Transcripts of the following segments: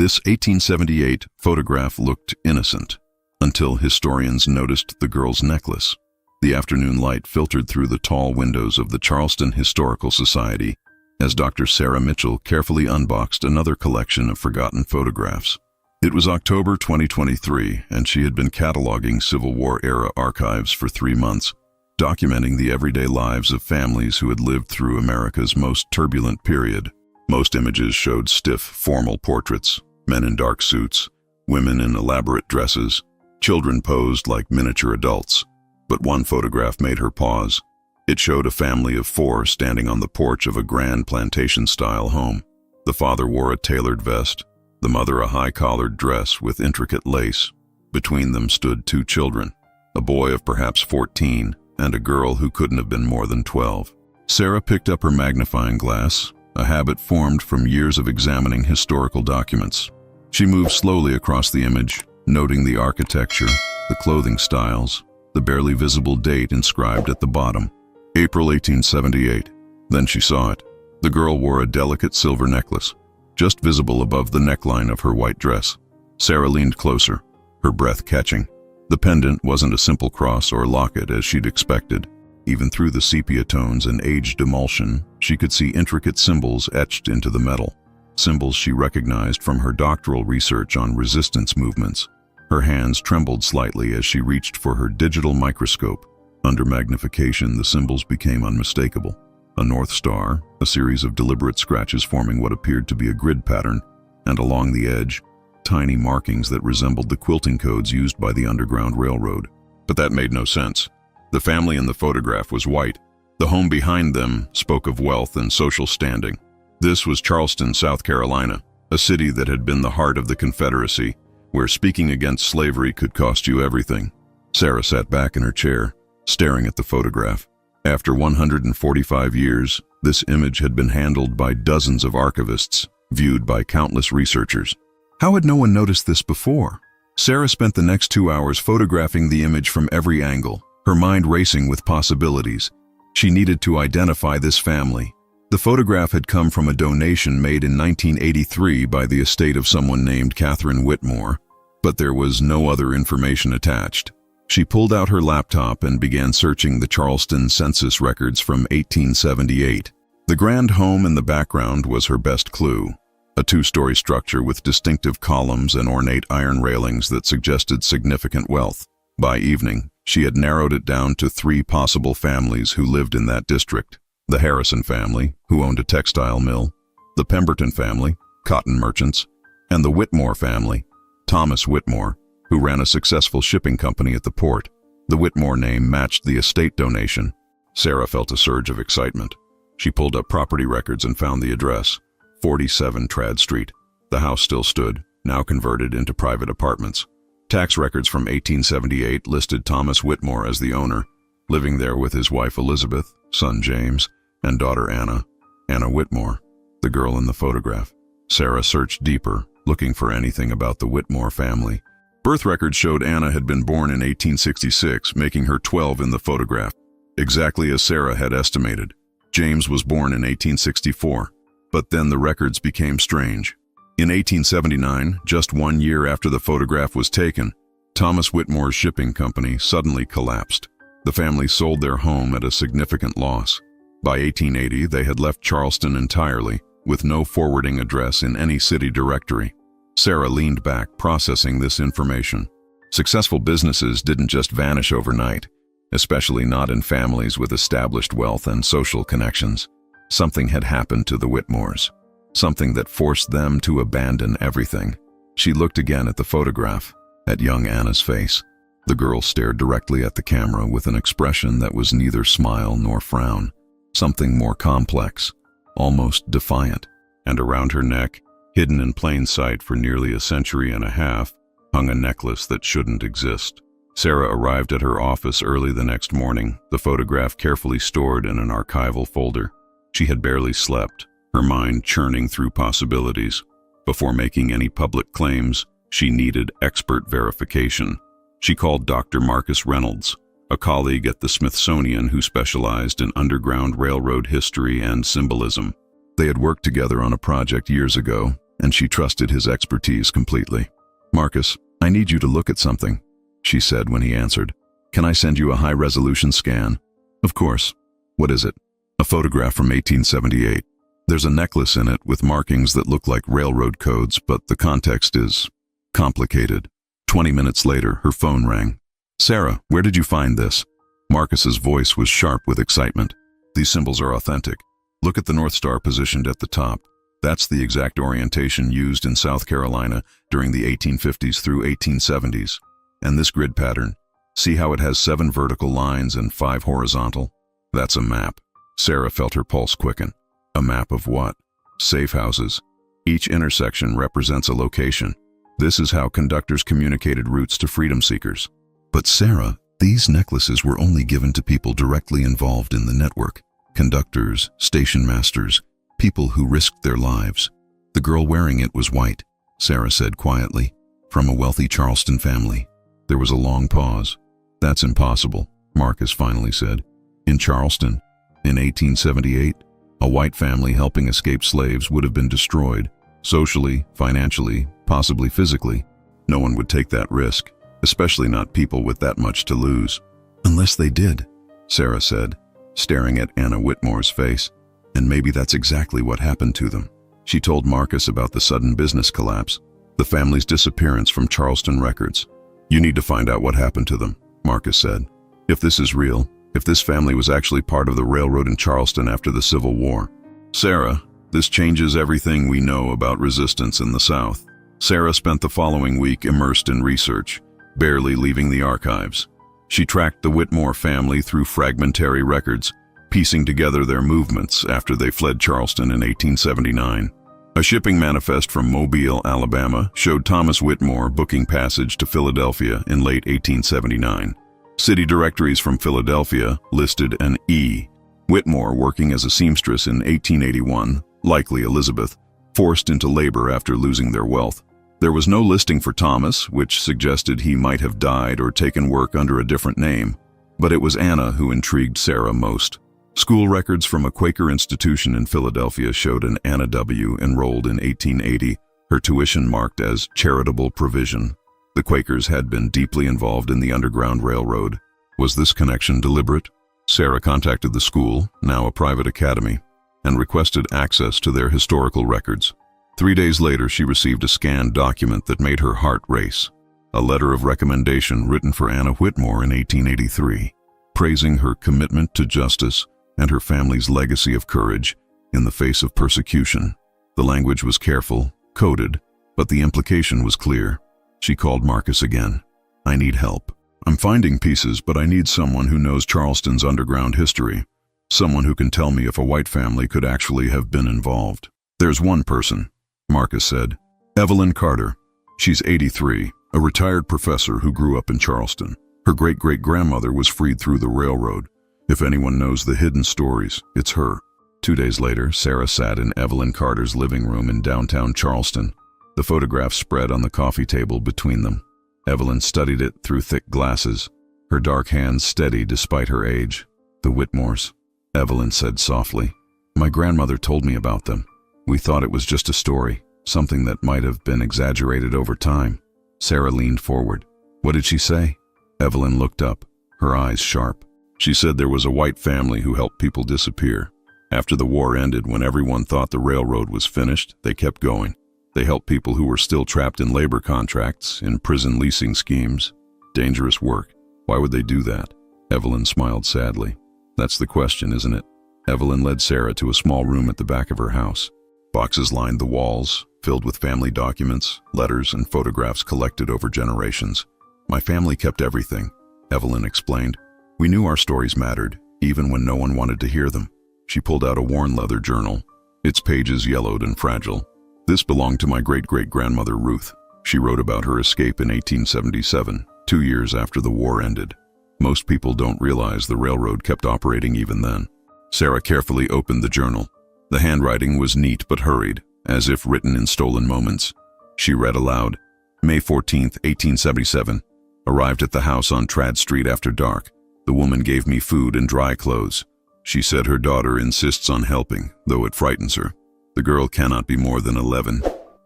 This 1878 photograph looked innocent, until historians noticed the girl's necklace. The afternoon light filtered through the tall windows of the Charleston Historical Society as Dr. Sarah Mitchell carefully unboxed another collection of forgotten photographs. It was October 2023, and she had been cataloging Civil War-era archives for 3 months, documenting the everyday lives of families who had lived through America's most turbulent period. Most images showed stiff, formal portraits, men in dark suits, women in elaborate dresses, children posed like miniature adults. But one photograph made her pause. It showed a family of 4 standing on the porch of a grand plantation-style home. The father wore a tailored vest, the mother a high-collared dress with intricate lace. Between them stood 2 children, a boy of perhaps 14 and a girl who couldn't have been more than 12. Sarah picked up her magnifying glass, a habit formed from years of examining historical documents. She moved slowly across the image, noting the architecture, the clothing styles, the barely visible date inscribed at the bottom, April 1878. Then she saw it. The girl wore a delicate silver necklace, just visible above the neckline of her white dress. Sarah leaned closer, her breath catching. The pendant wasn't a simple cross or locket as she'd expected. Even through the sepia tones and aged emulsion, she could see intricate symbols etched into the metal, symbols she recognized from her doctoral research on resistance movements. Her hands trembled slightly as she reached for her digital microscope. Under magnification, the symbols became unmistakable. A North Star, a series of deliberate scratches forming what appeared to be a grid pattern, and along the edge, tiny markings that resembled the quilting codes used by the Underground Railroad. But that made no sense. The family in the photograph was white. The home behind them spoke of wealth and social standing. This was Charleston, South Carolina, a city that had been the heart of the Confederacy, where speaking against slavery could cost you everything. Sarah sat back in her chair, staring at the photograph. After 145 years, this image had been handled by dozens of archivists, viewed by countless researchers. How had no one noticed this before? Sarah spent the next 2 hours photographing the image from every angle, her mind racing with possibilities. She needed to identify this family. The photograph had come from a donation made in 1983 by the estate of someone named Catherine Whitmore, but there was no other information attached. She pulled out her laptop and began searching the Charleston census records from 1878. The grand home in the background was her best clue, a 2-story structure with distinctive columns and ornate iron railings that suggested significant wealth. By evening, she had narrowed it down to 3 possible families who lived in that district. The Harrison family, who owned a textile mill, the Pemberton family, cotton merchants, and the Whitmore family, Thomas Whitmore, who ran a successful shipping company at the port. The Whitmore name matched the estate donation. Sarah felt a surge of excitement. She pulled up property records and found the address, 47 Trad Street. The house still stood, now converted into private apartments. Tax records from 1878 listed Thomas Whitmore as the owner, living there with his wife Elizabeth, son James, and daughter Anna Whitmore, the girl in the photograph. Sarah searched deeper, looking for anything about the Whitmore family. Birth records showed Anna had been born in 1866, making her 12 in the photograph, exactly as Sarah had estimated. James was born in 1864, but then the records became strange. In 1879, just 1 year after the photograph was taken, Thomas Whitmore's shipping company suddenly collapsed. The family sold their home at a significant loss. By 1880, they had left Charleston entirely, with no forwarding address in any city directory. Sarah leaned back, processing this information. Successful businesses didn't just vanish overnight, especially not in families with established wealth and social connections. Something had happened to the Whitmores, something that forced them to abandon everything. She looked again at the photograph, at young Anna's face. The girl stared directly at the camera with an expression that was neither smile nor frown, something more complex, almost defiant. And around her neck, hidden in plain sight for nearly a century and a half, hung a necklace that shouldn't exist. Sarah arrived at her office early the next morning, the photograph carefully stored in an archival folder. She had barely slept, her mind churning through possibilities. Before making any public claims, she needed expert verification. She called Dr. Marcus Reynolds, a colleague at the Smithsonian who specialized in Underground Railroad history and symbolism. They had worked together on a project years ago, and she trusted his expertise completely. "Marcus, I need you to look at something," she said when he answered. "Can I send you a high-resolution scan?" "Of course." "What is it?" "A photograph from 1878. There's a necklace in it with markings that look like railroad codes, but the context is complicated." 20 minutes later, her phone rang. "Sarah, where did you find this?" Marcus's voice was sharp with excitement. "These symbols are authentic. Look at the North Star positioned at the top. That's the exact orientation used in South Carolina during the 1850s through 1870s. And this grid pattern, see how it has 7 vertical lines and 5 horizontal? That's a map." Sarah felt her pulse quicken. A map of what? Safe houses. Each intersection represents a location. This is how conductors communicated routes to freedom seekers. "But Sarah, these necklaces were only given to people directly involved in the network. Conductors, station masters, people who risked their lives. The girl wearing it was white," Sarah said quietly, "from a wealthy Charleston family." There was a long pause. "That's impossible," Marcus finally said. "In Charleston, in 1878, a white family helping escaped slaves would have been destroyed, socially, financially, possibly physically. No one would take that risk, especially not people with that much to lose." "Unless they did," Sarah said, staring at Anna Whitmore's face. "And maybe that's exactly what happened to them." She told Marcus about the sudden business collapse, the family's disappearance from Charleston records. "You need to find out what happened to them," Marcus said. "If this is real, if this family was actually part of the railroad in Charleston after the Civil War. Sarah, this changes everything we know about resistance in the South." Sarah spent the following week immersed in research, barely leaving the archives. She tracked the Whitmore family through fragmentary records, piecing together their movements after they fled Charleston in 1879. A shipping manifest from Mobile, Alabama, showed Thomas Whitmore booking passage to Philadelphia in late 1879. City directories from Philadelphia listed an E. Whitmore working as a seamstress in 1881, likely Elizabeth, forced into labor after losing their wealth. There was no listing for Thomas, which suggested he might have died or taken work under a different name. But it was Anna who intrigued Sarah most. School records from a Quaker institution in Philadelphia showed an Anna W. enrolled in 1880, her tuition marked as charitable provision. The Quakers had been deeply involved in the Underground Railroad. Was this connection deliberate? Sarah contacted the school, now a private academy, and requested access to their historical records. 3 days later, she received a scanned document that made her heart race. A letter of recommendation written for Anna Whitmore in 1883, praising her commitment to justice and her family's legacy of courage in the face of persecution. The language was careful, coded, but the implication was clear. She called Marcus again. "I need help. I'm finding pieces, but I need someone who knows Charleston's underground history. Someone who can tell me if a white family could actually have been involved." "There's one person," Marcus said. "Evelyn Carter. She's 83, a retired professor who grew up in Charleston. Her great-great-grandmother was freed through the railroad. If anyone knows the hidden stories, it's her." 2 days later, Sarah sat in Evelyn Carter's living room in downtown Charleston. The photograph spread on the coffee table between them. Evelyn studied it through thick glasses, her dark hands steady despite her age. "The Whitmores," Evelyn said softly. "My grandmother told me about them. We thought it was just a story, something that might have been exaggerated over time." Sarah leaned forward. "What did she say?" Evelyn looked up, her eyes sharp. "She said there was a white family who helped people disappear. After the war ended, when everyone thought the railroad was finished, they kept going. They helped people who were still trapped in labor contracts, in prison leasing schemes. Dangerous work. Why would they do that?" Evelyn smiled sadly. "That's the question, isn't it?" Evelyn led Sarah to a small room at the back of her house. Boxes lined the walls, filled with family documents, letters, and photographs collected over generations. "My family kept everything," Evelyn explained. "We knew our stories mattered, even when no one wanted to hear them." She pulled out a worn leather journal, its pages yellowed and fragile. "This belonged to my great-great-grandmother Ruth. She wrote about her escape in 1877, 2 years after the war ended. Most people don't realize the railroad kept operating even then." Sarah carefully opened the journal. The handwriting was neat but hurried, as if written in stolen moments. She read aloud. "May 14th, 1877. Arrived at the house on Trad Street after dark. The woman gave me food and dry clothes. She said her daughter insists on helping, though it frightens her. The girl cannot be more than 11.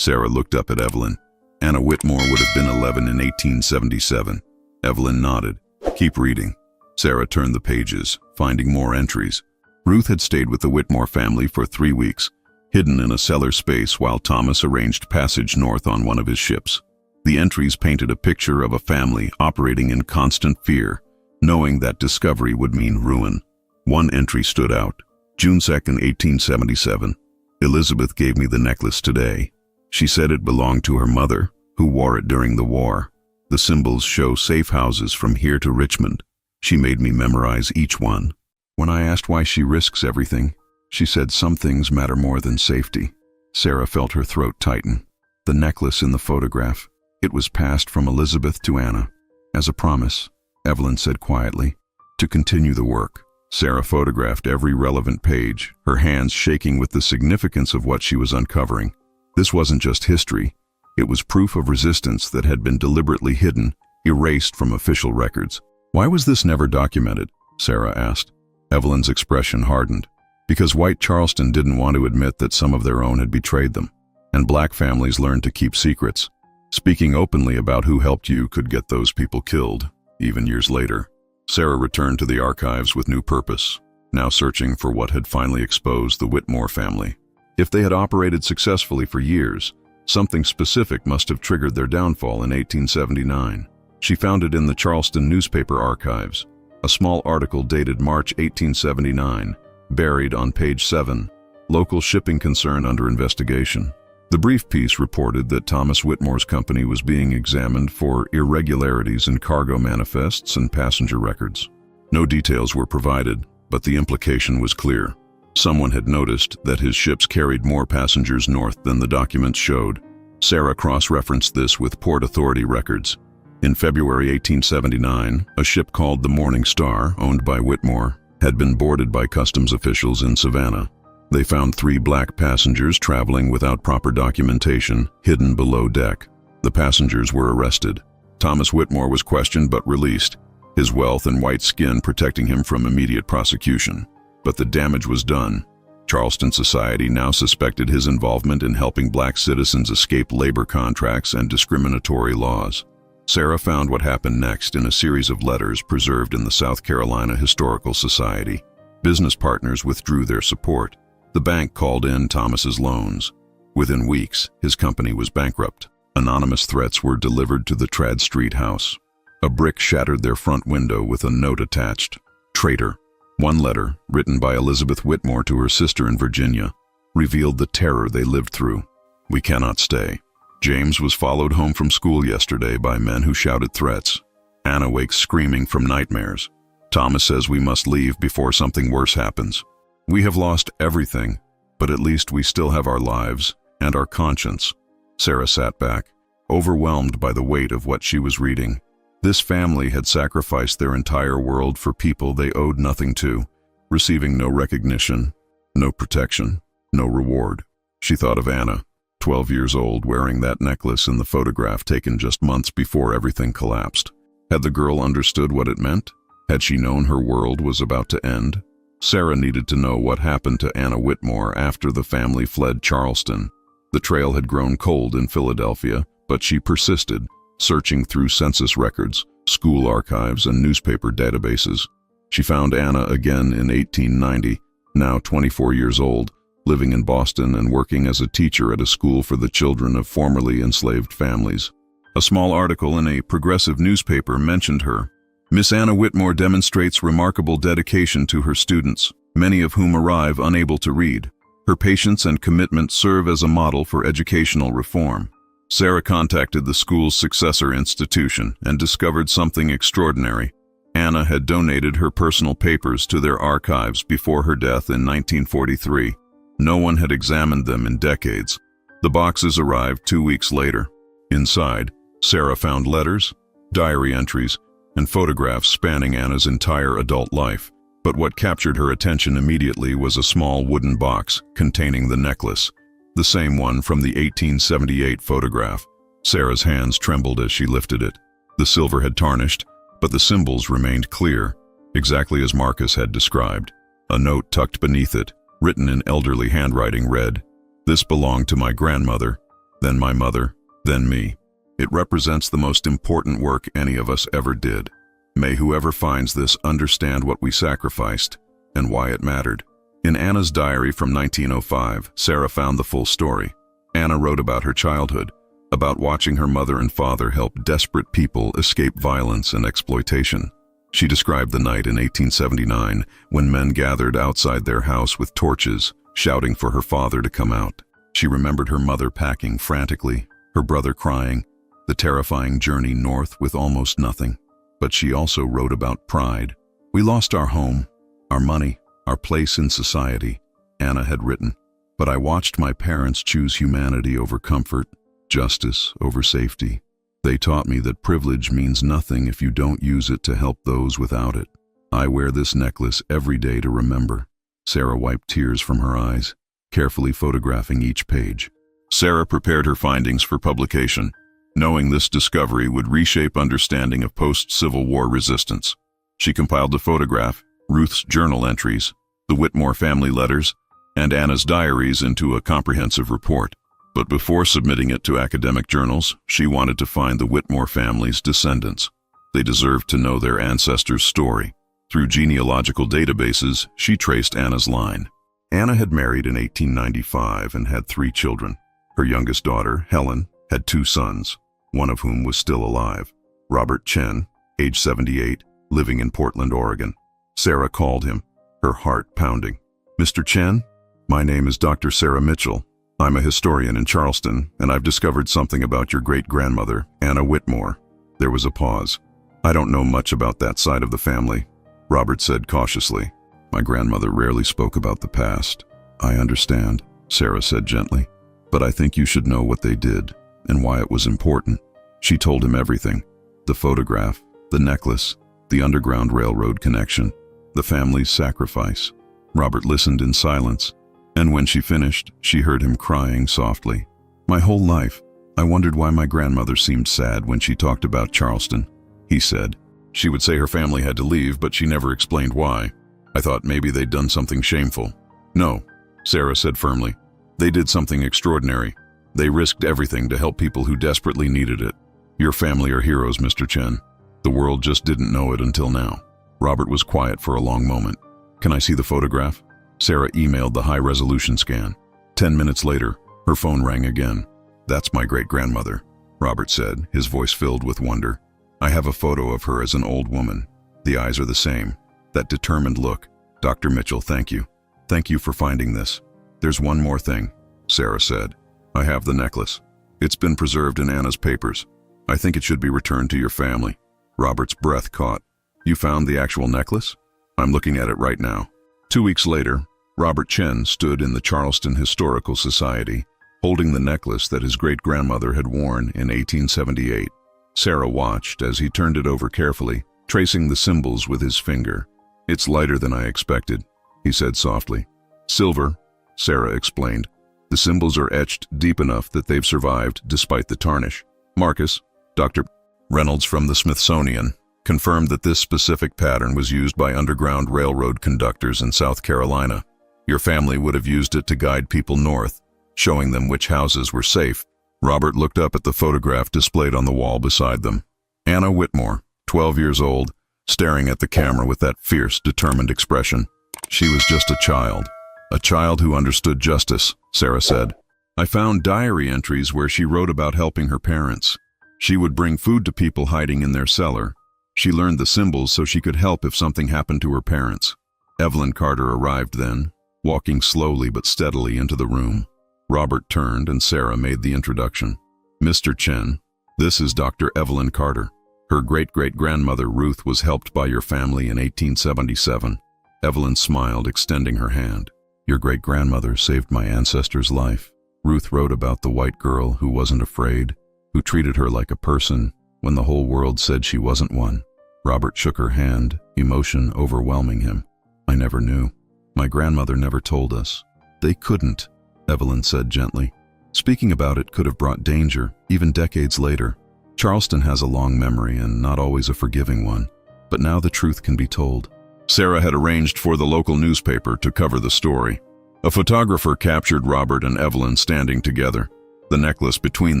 Sarah looked up at Evelyn. Anna Whitmore would have been 11 in 1877. Evelyn nodded. Keep reading. Sarah turned the pages, finding more entries. Ruth had stayed with the Whitmore family for 3 weeks, hidden in a cellar space while Thomas arranged passage north on one of his ships. The entries painted a picture of a family operating in constant fear, knowing that discovery would mean ruin. One entry stood out. June 2, 1877. Elizabeth gave me the necklace today. She said it belonged to her mother, who wore it during the war. The symbols show safe houses from here to Richmond. She made me memorize each one. When I asked why she risks everything, she said some things matter more than safety. Sarah felt her throat tighten. The necklace in the photograph. It was passed from Elizabeth to Anna. As a promise, Evelyn said quietly, to continue the work. Sarah photographed every relevant page, her hands shaking with the significance of what she was uncovering. This wasn't just history. It was proof of resistance that had been deliberately hidden, erased from official records. Why was this never documented? Sarah asked. Evelyn's expression hardened. Because white Charleston didn't want to admit that some of their own had betrayed them, and black families learned to keep secrets. Speaking openly about who helped you could get those people killed, even years later. Sarah returned to the archives with new purpose, now searching for what had finally exposed the Whitmore family. If they had operated successfully for years, something specific must have triggered their downfall in 1879. She found it in the Charleston newspaper archives, a small article dated March 1879, buried on page 7, local shipping concern under investigation. The brief piece reported that Thomas Whitmore's company was being examined for irregularities in cargo manifests and passenger records. No details were provided, but the implication was clear. Someone had noticed that his ships carried more passengers north than the documents showed. Sarah cross-referenced this with Port Authority records. In February 1879, a ship called the Morning Star, owned by Whitmore, had been boarded by customs officials in Savannah. They found 3 black passengers traveling without proper documentation, hidden below deck. The passengers were arrested. Thomas Whitmore was questioned but released, his wealth and white skin protecting him from immediate prosecution. But the damage was done. Charleston society now suspected his involvement in helping black citizens escape labor contracts and discriminatory laws. Sarah found what happened next in a series of letters preserved in the South Carolina Historical Society. Business partners withdrew their support. The bank called in Thomas's loans. Within weeks, his company was bankrupt. Anonymous threats were delivered to the Tradd Street house. A brick shattered their front window with a note attached. Traitor. One letter, written by Elizabeth Whitmore to her sister in Virginia, revealed the terror they lived through. We cannot stay. James was followed home from school yesterday by men who shouted threats. Anna wakes screaming from nightmares. Thomas says we must leave before something worse happens. We have lost everything, but at least we still have our lives and our conscience. Sarah sat back, overwhelmed by the weight of what she was reading. This family had sacrificed their entire world for people they owed nothing to, receiving no recognition, no protection, no reward. She thought of Anna, 12 years old, wearing that necklace in the photograph taken just months before everything collapsed. Had the girl understood what it meant? Had she known her world was about to end? Sarah needed to know what happened to Anna Whitmore after the family fled Charleston. The trail had grown cold in Philadelphia, but she persisted, searching through census records, school archives, and newspaper databases. She found Anna again in 1890, now 24 years old, living in Boston and working as a teacher at a school for the children of formerly enslaved families. A small article in a progressive newspaper mentioned her. Miss Anna Whitmore demonstrates remarkable dedication to her students, many of whom arrive unable to read. Her patience and commitment serve as a model for educational reform. Sarah contacted the school's successor institution and discovered something extraordinary. Anna had donated her personal papers to their archives before her death in 1943. No one had examined them in decades. The boxes arrived 2 weeks later. Inside, Sarah found letters, diary entries, and photographs spanning Anna's entire adult life. But what captured her attention immediately was a small wooden box containing the necklace, the same one from the 1878 photograph. Sarah's hands trembled as she lifted it. The silver had tarnished, but the symbols remained clear, exactly as Marcus had described. A note tucked beneath it, written in elderly handwriting, read, "This belonged to my grandmother. then my mother, then me. It represents the most important work any of us ever did. May whoever finds this understand what we sacrificed and why it mattered. In Anna's diary from 1905, Sarah found the full story. Anna wrote about her childhood, about watching her mother and father help desperate people escape violence and exploitation. She described the night in 1879 when men gathered outside their house with torches, shouting for her father to come out. She remembered her mother packing frantically, her brother crying, the terrifying journey north with almost nothing. But she also wrote about pride. "We lost our home, our money, our place in society," Anna had written. "But I watched my parents choose humanity over comfort, justice over safety. They taught me that privilege means nothing if you don't use it to help those without it. I wear this necklace every day to remember." Sarah wiped tears from her eyes, carefully photographing each page. Sarah prepared her findings for publication, knowing this discovery would reshape understanding of post-Civil War resistance. She compiled the photograph, Ruth's journal entries, the Whitmore family letters, and Anna's diaries into a comprehensive report. But before submitting it to academic journals, she wanted to find the Whitmore family's descendants. They deserved to know their ancestors' story. Through genealogical databases, she traced Anna's line. Anna had married in 1895 and had 3 children. Her youngest daughter, Helen, had 2 sons, one of whom was still alive. Robert Chen, age 78, living in Portland, Oregon. Sarah called him, her heart pounding. "Mr. Chen, my name is Dr. Sarah Mitchell. I'm a historian in Charleston, and I've discovered something about your great-grandmother, Anna Whitmore." There was a pause. "I don't know much about that side of the family," Robert said cautiously. "My grandmother rarely spoke about the past." "I understand," Sarah said gently, "but I think you should know what they did and why it was important." She told him everything: the photograph, the necklace, the Underground Railroad connection, the family's sacrifice. Robert listened in silence, and when she finished, she heard him crying softly. "My whole life, I wondered why my grandmother seemed sad when she talked about Charleston," he said. "She would say her family had to leave, but she never explained why. I thought maybe they'd done something shameful." "No," Sarah said firmly. "They did something extraordinary. They risked everything to help people who desperately needed it. Your family are heroes, Mr. Chen. The world just didn't know it until now." Robert was quiet for a long moment. "Can I see the photograph?" Sarah emailed the high-resolution scan. 10 minutes later, her phone rang again. "That's my great-grandmother," Robert said, his voice filled with wonder. "I have a photo of her as an old woman. The eyes are the same. That determined look. Dr. Mitchell, thank you. Thank you for finding this. There's one more thing," Sarah said. "I have the necklace. It's been preserved in Anna's papers. I think it should be returned to your family." Robert's breath caught. "You found the actual necklace?" "I'm looking at it right now." 2 weeks later, Robert Chen stood in the Charleston Historical Society, holding the necklace that his great-grandmother had worn in 1878. Sarah watched as he turned it over carefully, tracing the symbols with his finger. "It's lighter than I expected," he said softly. "Silver," Sarah explained. "The symbols are etched deep enough that they've survived despite the tarnish." Marcus, Dr. Reynolds from the Smithsonian, confirmed that this specific pattern was used by Underground Railroad conductors in South Carolina. Your family would have used it to guide people north, showing them which houses were safe. Robert looked up at the photograph displayed on the wall beside them. Anna Whitmore, 12 years old, staring at the camera with that fierce, determined expression. "She was just a child who understood justice," Sarah said. "I found diary entries where she wrote about helping her parents. She would bring food to people hiding in their cellar. She learned the symbols so she could help if something happened to her parents." Evelyn Carter arrived then, walking slowly but steadily into the room. Robert turned and Sarah made the introduction. "Mr. Chen, this is Dr. Evelyn Carter. Her great-great-grandmother Ruth was helped by your family in 1877. Evelyn smiled, extending her hand. "Your great-grandmother saved my ancestor's life. Ruth wrote about the white girl who wasn't afraid, who treated her like a person when the whole world said she wasn't one." Robert shook her hand, emotion overwhelming him. "I never knew. My grandmother never told us." "They couldn't," Evelyn said gently. "Speaking about it could have brought danger, even decades later. Charleston has a long memory and not always a forgiving one, but now the truth can be told." Sarah had arranged for the local newspaper to cover the story. A photographer captured Robert and Evelyn standing together. the necklace between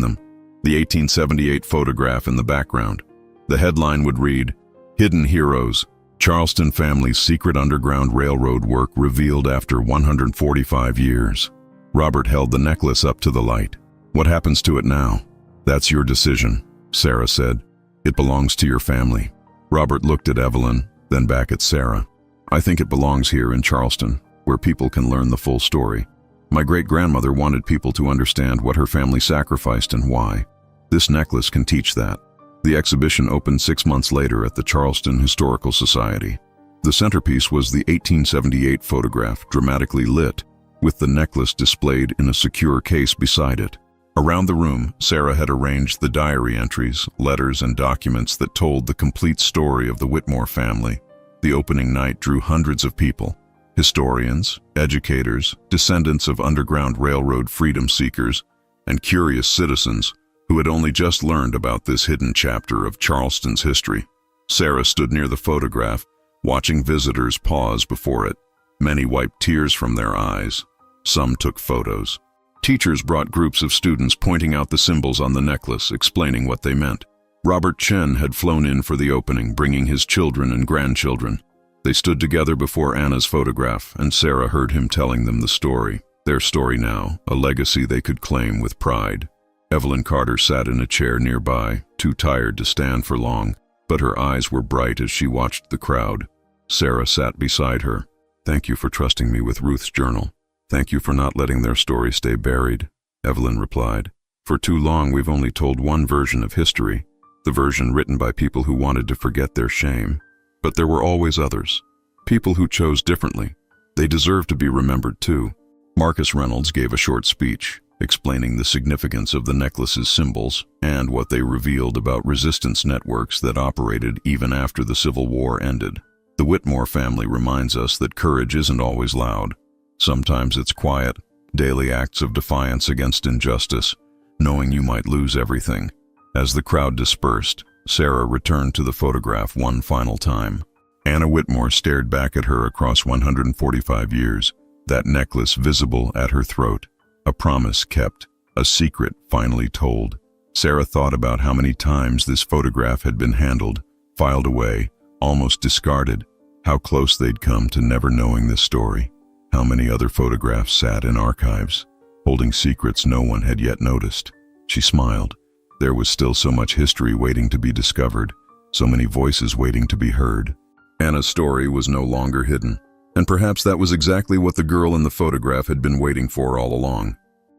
them, the 1878 photograph in the background. The headline would read, "Hidden Heroes, Charleston Family's Secret Underground Railroad Work Revealed After 145 Years." Robert held the necklace up to the light. "What happens to it now?" "That's your decision," Sarah said. "It belongs to your family." Robert looked at Evelyn, then back at Sarah. "I think it belongs here in Charleston, where people can learn the full story. My great-grandmother wanted people to understand what her family sacrificed and why. This necklace can teach that." The exhibition opened 6 months later at the Charleston Historical Society. The centerpiece was the 1878 photograph, dramatically lit, with the necklace displayed in a secure case beside it. Around the room, Sarah had arranged the diary entries, letters, and documents that told the complete story of the Whitmore family. The opening night drew hundreds of people: historians, educators, descendants of Underground Railroad freedom seekers, and curious citizens who had only just learned about this hidden chapter of Charleston's history. Sarah stood near the photograph, watching visitors pause before it. Many wiped tears from their eyes. Some took photos. Teachers brought groups of students pointing out the symbols on the necklace, explaining what they meant. Robert Chen had flown in for the opening, bringing his children and grandchildren. They stood together before Anna's photograph, and Sarah heard him telling them the story. Their story now, a legacy they could claim with pride. Evelyn Carter sat in a chair nearby, too tired to stand for long, but her eyes were bright as she watched the crowd. Sarah sat beside her. "Thank you for trusting me with Ruth's journal. Thank you for not letting their story stay buried," Evelyn replied. "For too long we've only told one version of history, the version written by people who wanted to forget their shame. But there were always others, people who chose differently. They deserve to be remembered too." Marcus Reynolds gave a short speech, explaining the significance of the necklace's symbols and what they revealed about resistance networks that operated even after the Civil War ended. The Whitmore family reminds us that courage isn't always loud. Sometimes it's quiet, daily acts of defiance against injustice, knowing you might lose everything. As the crowd dispersed, Sarah returned to the photograph one final time. Anna Whitmore stared back at her across 145 years, that necklace visible at her throat. A promise kept, a secret finally told. Sarah thought about how many times this photograph had been handled, filed away, almost discarded, how close they'd come to never knowing this story. How many other photographs sat in archives, holding secrets no one had yet noticed. She smiled. There was still so much history waiting to be discovered, so many voices waiting to be heard. Anna's story was no longer hidden, and perhaps that was exactly what the girl in the photograph had been waiting for all along.